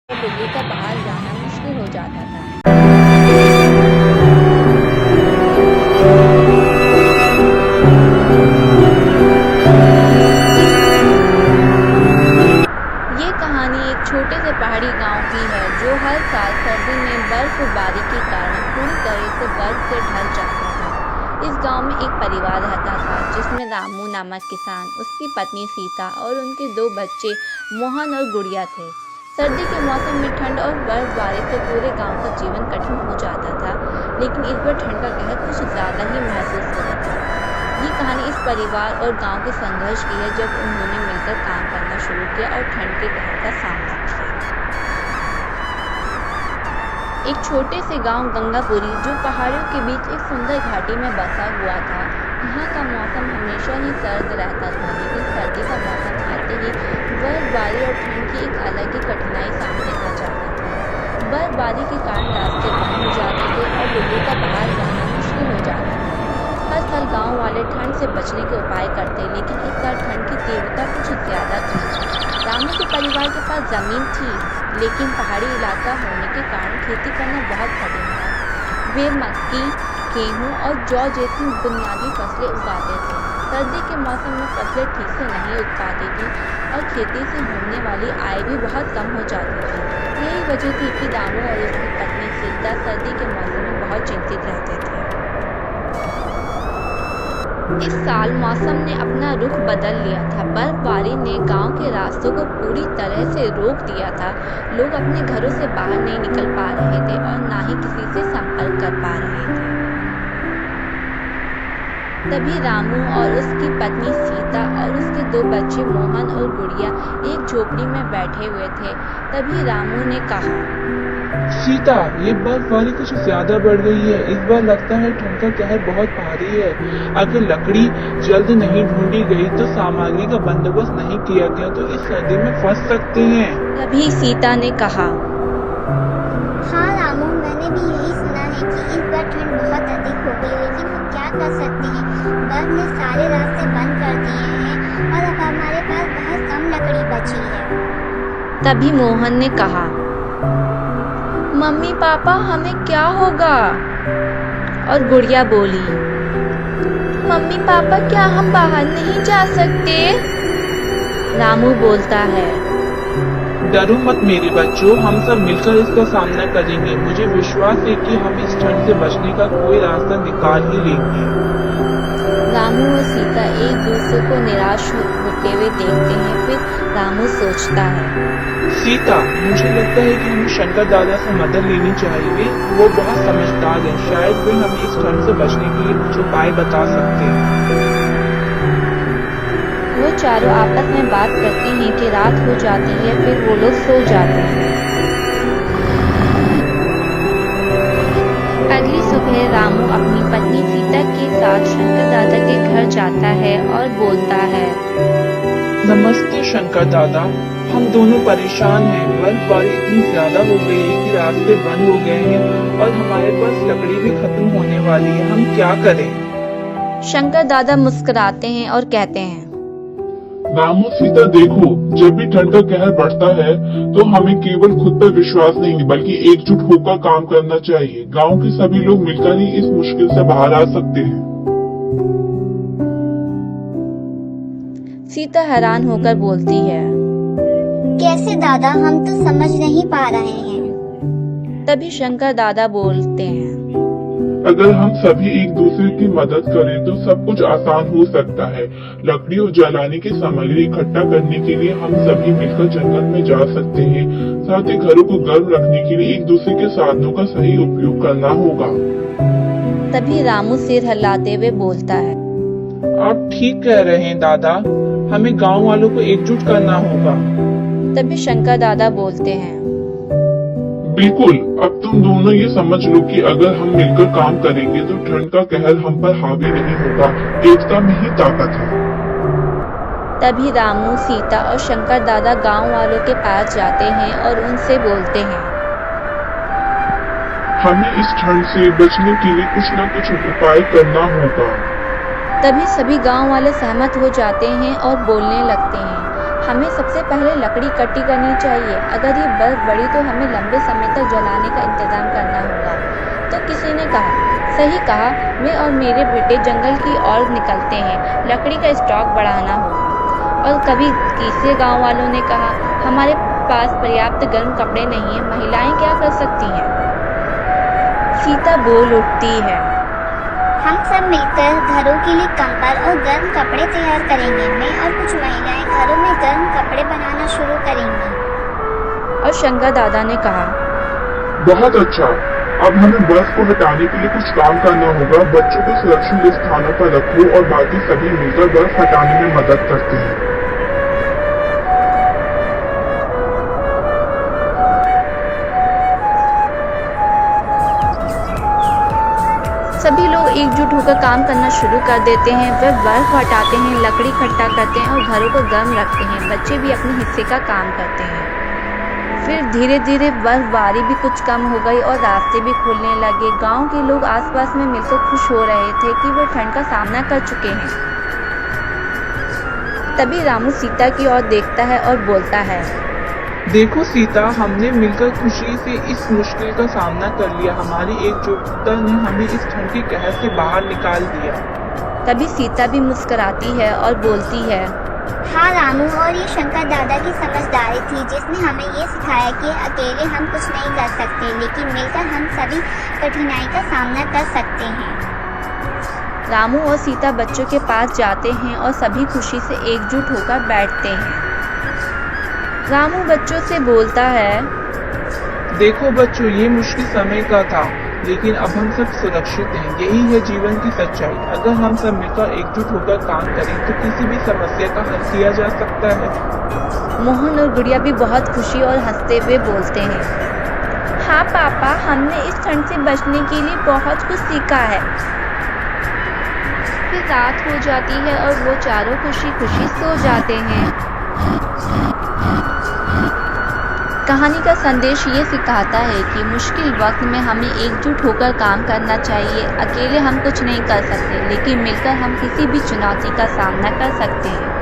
बिल्ली का बाहर जाना मुश्किल हो जाता था। ये कहानी एक छोटे से पहाड़ी गांव की है जो हर साल सर्दी में बर्फबारी के कारण पूरी तरह से बर्फ से ढल जाता था। इस गांव में एक परिवार रहता था जिसमें रामू नामक किसान, उसकी पत्नी सीता और उनके 2 बच्चे मोहन और गुड़िया थे। सर्दी के मौसम में ठंड और बर्फबारी से पूरे गांव का जीवन कठिन हो जाता था, लेकिन इस बार ठंड का कहर कुछ ज़्यादा ही महसूस हो रहा था। ये कहानी इस परिवार और गांव के संघर्ष की है जब उन्होंने मिलकर काम करना शुरू किया और ठंड के कहर का सामना किया। एक छोटे से गांव गंगापुरी जो पहाड़ियों के बीच एक सुंदर घाटी में बसा हुआ था। यहाँ का मौसम हमेशा ही सर्द रहता था, लेकिन सर्दी का मौसम आते ही बर्फबारी और ठंड की एक अलग ही कठिनाई सामने आ जाती थी। बर्फबारी के कारण रास्ते बंद हो जाते थे और बिल्ली का बाहर जाना मुश्किल हो जाता था। हर साल गांव वाले ठंड से बचने के उपाय करते, लेकिन इस साल ठंड की तीव्रता कुछ ज़्यादा थी। रामू के परिवार के पास ज़मीन थी, लेकिन पहाड़ी इलाका होने के कारण खेती करना बहुत कठिन था। वे मक्की, गेहूँ और जौ जैसी बुनियादी फसलें उगाते थे। सर्दी के मौसम में फसलें ठीक से नहीं उग पाती थी और खेती से होने वाली आय भी बहुत कम हो जाती थी। यही वजह थी कि रामू और उसकी पत्नी सीता सर्दी के मौसम में बहुत चिंतित रहते थे। इस साल मौसम ने अपना रुख बदल लिया था। बर्फबारी ने गांव के रास्तों को पूरी तरह से रोक दिया था। लोग अपने घरों से बाहर नहीं निकल पा रहे थे और ना ही किसी से संपर्क कर पा रहे थे। तभी रामू और उसकी पत्नी सीता और उसके 2 बच्चे मोहन और गुड़िया एक झोपड़ी में बैठे हुए थे। तभी रामू ने कहा, सीता, ये बर्फबारी कुछ ज्यादा बढ़ गई है। इस बार लगता है ठंड का कहर बहुत भारी है। अगर लकड़ी जल्द नहीं ढूंढी गई तो सामग्री का बंदोबस्त नहीं किया गया तो इस सर्दी में फंस सकते हैं। तभी सीता ने कहा, हाँ रामू, मैंने भी यही सुना है कि इस बार ठंड बहुत अधिक हो गई, लेकिन हम क्या कर सकते हैं। बर्फ ने सारे रास्ते बंद कर दिए हैं और अब हमारे पास बहुत कम लकड़ी बची है। तभी मोहन ने कहा, मम्मी पापा, हमें क्या होगा? और गुड़िया बोली, मम्मी पापा, क्या हम बाहर नहीं जा सकते? रामू बोलता है, डरो मत मेरे बच्चों, हम सब मिलकर इसका सामना करेंगे। मुझे विश्वास है कि हम इस ठंड से बचने का कोई रास्ता निकाल ही लेंगे। रामू और सीता एक दूसरे को निराश होते हुए देखते हैं। फिर रामू सोचता है, सीता, मुझे लगता है कि हमें शंकर दादा से मदद लेनी चाहिए। वो बहुत समझदार हैं। शायद वे हमें इस ठंड से बचने के लिए कुछ उपाय बता सकते हैं। वो चारों आपस में बात करते हैं कि रात हो जाती है। फिर वो लोग सो जाते हैं। अगली सुबह रामू अपनी पत्नी सीता के साथ शंकर दादा के घर जाता है और बोलता है, नमस्ते शंकर दादा, हम दोनों परेशान हैं। बर्फबारी इतनी ज्यादा हो गई है कि रास्ते बंद हो गए हैं और हमारे पास लकड़ी भी खत्म होने वाली है। हम क्या करें? शंकर दादा मुस्कुराते हैं और कहते हैं, रामू, सीता, देखो, जब भी ठंड का कहर बढ़ता है तो हमें केवल खुद पर विश्वास नहीं बल्कि एकजुट होकर काम करना चाहिए। गांव के सभी लोग मिलकर ही इस मुश्किल से बाहर आ सकते हैं। सीता हैरान होकर बोलती है, कैसे दादा, हम तो समझ नहीं पा रहे हैं। तभी शंकर दादा बोलते हैं, अगर हम सभी एक दूसरे की मदद करें तो सब कुछ आसान हो सकता है। लकड़ी और जलाने की सामग्री इकट्ठा करने के लिए हम सभी मिलकर जंगल में जा सकते हैं। साथ ही घरों को गर्म रखने के लिए एक दूसरे के साधनों का सही उपयोग करना होगा। तभी रामू सिर हिलाते हुए बोलता है, आप ठीक कह रहे हैं दादा, हमें गांव वालों को एकजुट करना होगा। तभी शंकर दादा बोलते हैं, बिल्कुल, अब तुम दोनों ये समझ लो कि अगर हम मिलकर काम करेंगे तो ठंड का कहर हम पर हावी नहीं होगा। एकता में ही ताकत है। तभी रामू, सीता और शंकर दादा गांव वालों के पास जाते हैं और उनसे बोलते हैं, हमें इस ठंड से बचने के लिए कुछ न कुछ उपाय करना होगा। तभी सभी गांव वाले सहमत हो जाते हैं और बोलने लगते हैं, हमें सबसे पहले लकड़ी इकट्ठी करनी चाहिए। अगर ये बर्फ बढ़ी तो हमें लंबे समय तक जलाने का इंतजाम करना होगा। तो किसी ने कहा, सही कहा, मैं और मेरे बेटे जंगल की ओर निकलते हैं, लकड़ी का स्टॉक बढ़ाना होगा। और कभी तीसरे गांव वालों ने कहा, हमारे पास पर्याप्त गर्म कपड़े नहीं हैं, महिलाएं क्या कर सकती हैं? सीता बोल उठती है, हम सब मिलकर घरों के लिए कंबल और गर्म कपड़े तैयार करेंगे। मैं और कुछ महिलाएं घरों में गर्म कपड़े बनाना शुरू करेंगी। और शंकर दादा ने कहा, बहुत अच्छा। अब हमें बर्फ को हटाने के लिए कुछ काम करना होगा। बच्चों को सुरक्षित स्थानों पर रखो और बाकी सभी मिलकर बर्फ हटाने में मदद करते हैं। सभी लोग एकजुट होकर काम करना शुरू कर देते हैं। वे बर्फ हटाते हैं, लकड़ी इकट्ठा करते हैं और घरों को गर्म रखते हैं। बच्चे भी अपने हिस्से का काम करते हैं। फिर धीरे धीरे बर्फबारी भी कुछ कम हो गई और रास्ते भी खुलने लगे। गांव के लोग आसपास में मिलकर खुश हो रहे थे कि वे ठंड का सामना कर चुके हैं। तभी रामू सीता की ओर देखता है और बोलता है, देखो सीता, हमने मिलकर खुशी से इस मुश्किल का सामना कर लिया। हमारी एकजुटता ने हमें इस ठंड की कहर से बाहर निकाल दिया। तभी सीता भी मुस्कुराती है और बोलती है, हाँ रामू, और ये शंकर दादा की समझदारी थी जिसने हमें ये सिखाया कि अकेले हम कुछ नहीं कर सकते, लेकिन मिलकर हम सभी कठिनाई का सामना कर सकते हैं। रामू और सीता बच्चों के पास जाते हैं और सभी खुशी से एकजुट होकर बैठते हैं। रामू बच्चों से बोलता है, देखो बच्चों, ये मुश्किल समय का था, लेकिन अब हम सब सुरक्षित हैं। यही है जीवन की सच्चाई। अगर हम सब मिलकर एकजुट होकर काम करें तो किसी भी समस्या का हल किया जा सकता है। मोहन और गुड़िया भी बहुत खुशी और हंसते हुए बोलते हैं, हाँ पापा, हमने इस ठंड से बचने के लिए बहुत कुछ सीखा है। फिर रात हो जाती है और वो चारों खुशी खुशी सो जाते हैं। कहानी का संदेश ये सिखाता है कि मुश्किल वक्त में हमें एकजुट होकर काम करना चाहिए। अकेले हम कुछ नहीं कर सकते, लेकिन मिलकर हम किसी भी चुनौती का सामना कर सकते हैं।